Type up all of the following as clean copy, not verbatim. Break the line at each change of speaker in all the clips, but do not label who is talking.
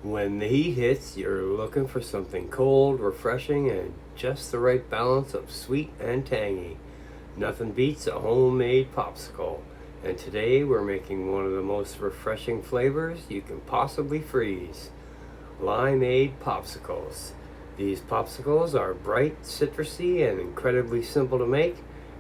When the heat hits, you're looking for something cold, refreshing, and just the right balance of sweet and tangy. Nothing beats a homemade popsicle. And today we're making one of the most refreshing flavors you can possibly freeze. Limeade Popsicles. These popsicles are bright, citrusy, and incredibly simple to make,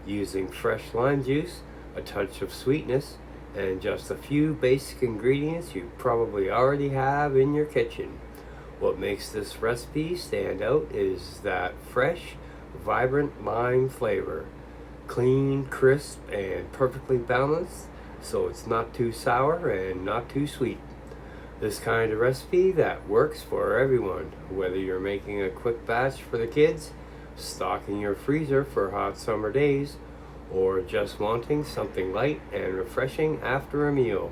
using fresh lime juice, a touch of sweetness, and just a few basic ingredients you probably already have in your kitchen. What makes this recipe stand out is that fresh, vibrant lime flavor. Clean, crisp, and perfectly balanced, so it's not too sour and not too sweet. This kind of recipe that works for everyone, whether you're making a quick batch for the kids, stocking your freezer for hot summer days, or just wanting something light and refreshing after a meal.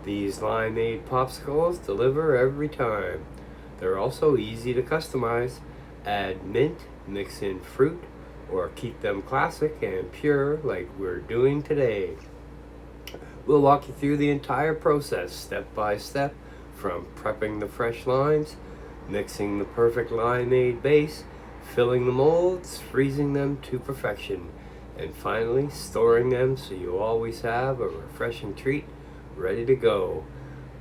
These limeade popsicles deliver every time. They're also easy to customize. Add mint, mix in fruit, or keep them classic and pure like we're doing today. We'll walk you through the entire process step by step, from prepping the fresh limes, mixing the perfect limeade base, filling the molds, freezing them to perfection, and finally storing them so you always have a refreshing treat ready to go.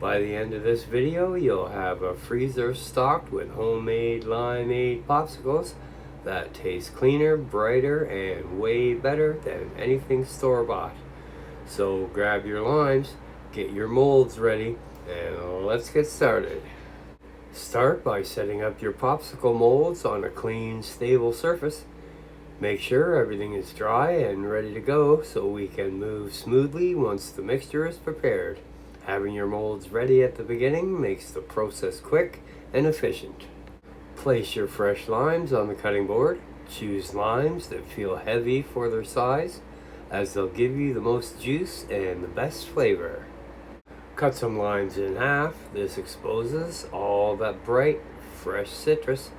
By the end of this video, you'll have a freezer stocked with homemade limeade popsicles that taste cleaner, brighter, and way better than anything store-bought. So grab your limes, get your molds ready, and let's get started. Start by setting up your popsicle molds on a clean, stable surface. Make sure everything is dry and ready to go so we can move smoothly once the mixture is prepared. Having your molds ready at the beginning makes the process quick and efficient. Place your fresh limes on the cutting board. Choose limes that feel heavy for their size, as they'll give you the most juice and the best flavor. Cut some limes in half. This exposes all that bright, fresh citrus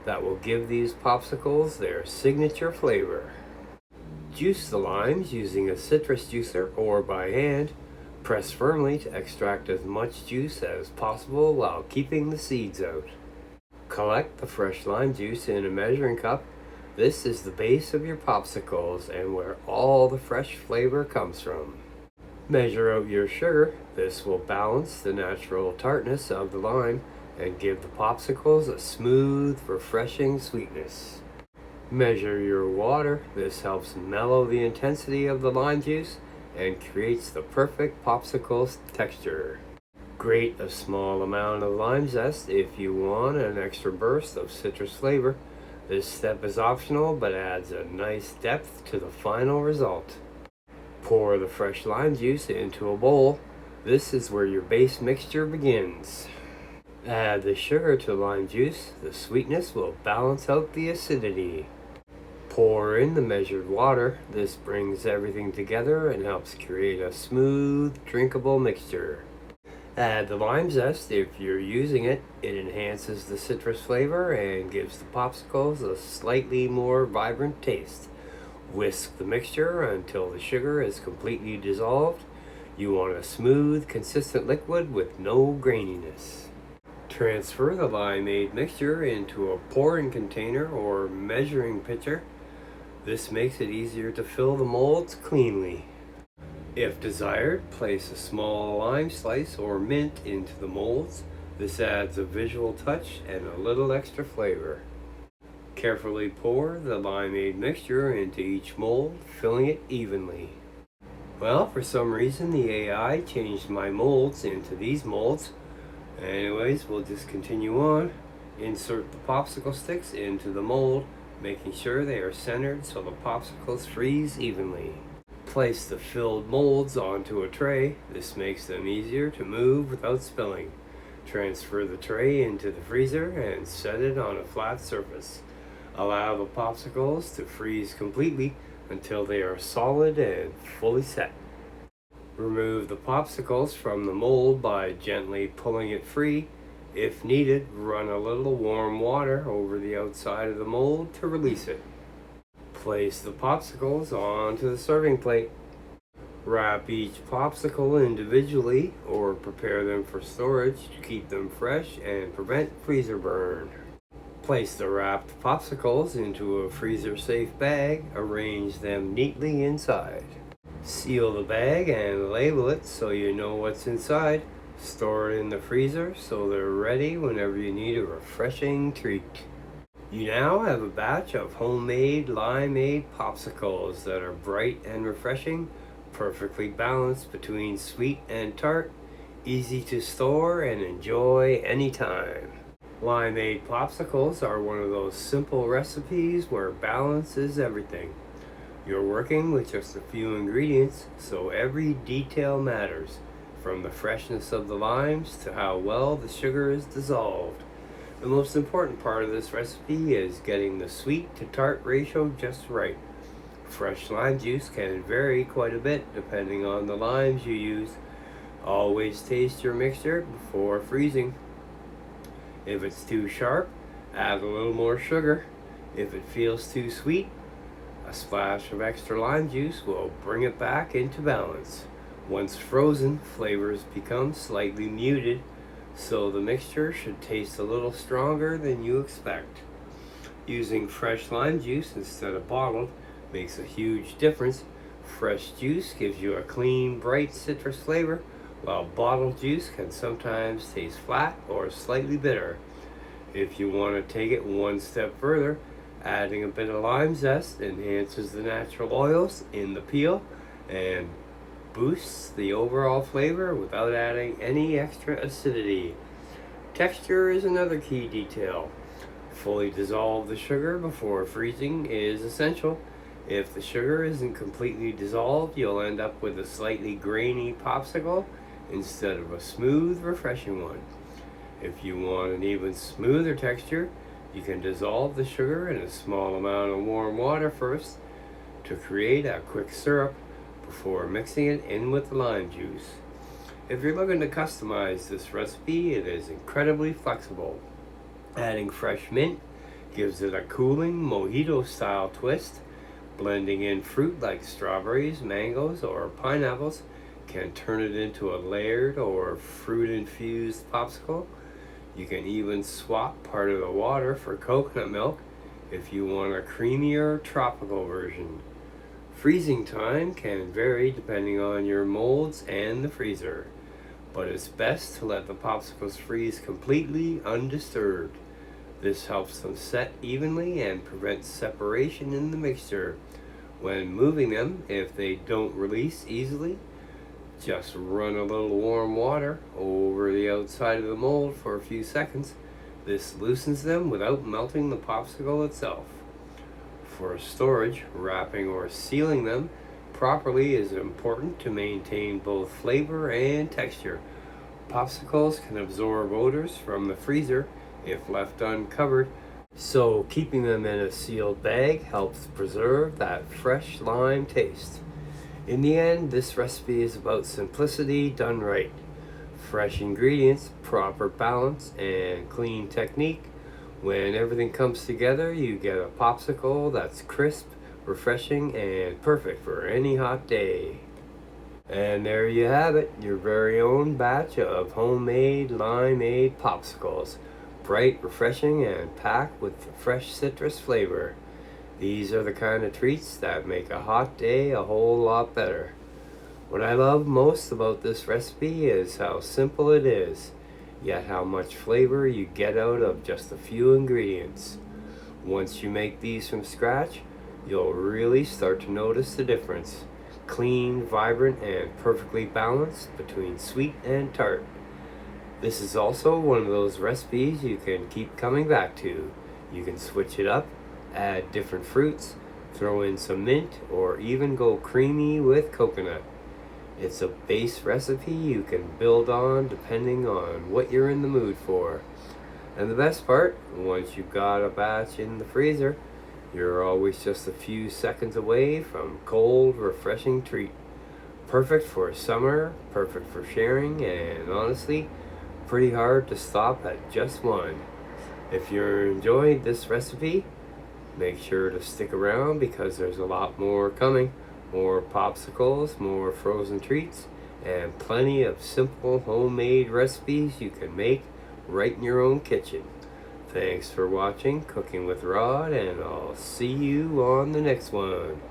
that will give these popsicles their signature flavor. Juice the limes using a citrus juicer or by hand. Press firmly to extract as much juice as possible while keeping the seeds out. Collect the fresh lime juice in a measuring cup. This is the base of your popsicles and where all the fresh flavor comes from. Measure out your sugar. This will balance the natural tartness of the lime and give the popsicles a smooth, refreshing sweetness. Measure your water. This helps mellow the intensity of the lime juice and creates the perfect popsicle texture. Grate a small amount of lime zest if you want an extra burst of citrus flavor. This step is optional but adds a nice depth to the final result. Pour the fresh lime juice into a bowl. This is where your base mixture begins. Add the sugar to lime juice. The sweetness will balance out the acidity. Pour in the measured water. This brings everything together and helps create a smooth, drinkable mixture. Add the lime zest if you're using it. It enhances the citrus flavor and gives the popsicles a slightly more vibrant taste. Whisk the mixture until the sugar is completely dissolved. You want a smooth, consistent liquid with no graininess. Transfer the limeade mixture into a pouring container or measuring pitcher. This makes it easier to fill the molds cleanly. If desired, place a small lime slice or mint into the molds. This adds a visual touch and a little extra flavor. Carefully pour the limeade mixture into each mold, filling it evenly. Well, for some reason the AI changed my molds into these molds. Anyways, we'll just continue on. Insert the popsicle sticks into the mold, making sure they are centered so the popsicles freeze evenly. Place the filled molds onto a tray. This makes them easier to move without spilling. Transfer the tray into the freezer and set it on a flat surface. Allow the popsicles to freeze completely until they are solid and fully set. Remove the popsicles from the mold by gently pulling it free. If needed, run a little warm water over the outside of the mold to release it. Place the popsicles onto the serving plate. Wrap each popsicle individually or prepare them for storage to keep them fresh and prevent freezer burn. Place the wrapped popsicles into a freezer-safe bag. Arrange them neatly inside. Seal the bag and label it so you know what's inside. Store it in the freezer so they're ready whenever you need a refreshing treat. You now have a batch of homemade Limeade Popsicles that are bright and refreshing, perfectly balanced between sweet and tart, easy to store and enjoy anytime. Limeade Popsicles are one of those simple recipes where balance is everything. You're working with just a few ingredients, so every detail matters, from the freshness of the limes to how well the sugar is dissolved. The most important part of this recipe is getting the sweet to tart ratio just right. Fresh lime juice can vary quite a bit depending on the limes you use. Always taste your mixture before freezing. If it's too sharp, add a little more sugar. If it feels too sweet, a splash of extra lime juice will bring it back into balance. Once frozen, flavors become slightly muted, so the mixture should taste a little stronger than you expect. Using fresh lime juice instead of bottled makes a huge difference. Fresh juice gives you a clean, bright citrus flavor, while bottled juice can sometimes taste flat or slightly bitter. If you want to take it one step further, adding a bit of lime zest enhances the natural oils in the peel and boosts the overall flavor without adding any extra acidity. Texture is another key detail. Fully dissolve the sugar before freezing is essential. If the sugar isn't completely dissolved, you'll end up with a slightly grainy popsicle instead of a smooth, refreshing one. If you want an even smoother texture, you can dissolve the sugar in a small amount of warm water first to create a quick syrup before mixing it in with the lime juice. If you're looking to customize this recipe, it is incredibly flexible. Adding fresh mint gives it a cooling mojito-style twist. Blending in fruit like strawberries, mangoes, or pineapples can turn it into a layered or fruit-infused popsicle. You can even swap part of the water for coconut milk if you want a creamier tropical version. Freezing time can vary depending on your molds and the freezer, but it's best to let the popsicles freeze completely undisturbed. This helps them set evenly and prevents separation in the mixture. When moving them, if they don't release easily, just run a little warm water over the outside of the mold for a few seconds. This loosens them without melting the popsicle itself. For storage, wrapping or sealing them properly is important to maintain both flavor and texture. Popsicles can absorb odors from the freezer if left uncovered, so keeping them in a sealed bag helps preserve that fresh lime taste. In the end, this recipe is about simplicity done right. Fresh ingredients, proper balance, and clean technique. When everything comes together, you get a popsicle that's crisp, refreshing, and perfect for any hot day. And there you have it, your very own batch of homemade Limeade Popsicles. Bright, refreshing, and packed with fresh citrus flavor. These are the kind of treats that make a hot day a whole lot better. What I love most about this recipe is how simple it is, yet how much flavor you get out of just a few ingredients. Once you make these from scratch, you'll really start to notice the difference. Clean, vibrant, and perfectly balanced between sweet and tart. This is also one of those recipes you can keep coming back to. You can switch it up, add different fruits, throw in some mint, or even go creamy with coconut. It's a base recipe you can build on depending on what you're in the mood for. And the best part, once you've got a batch in the freezer, you're always just a few seconds away from cold, refreshing treat. Perfect for summer, perfect for sharing, and honestly, pretty hard to stop at just one. If you're enjoying this recipe, make sure to stick around because there's a lot more coming. More popsicles, more frozen treats, and plenty of simple homemade recipes you can make right in your own kitchen. Thanks for watching Cooking with Rod, and I'll see you on the next one.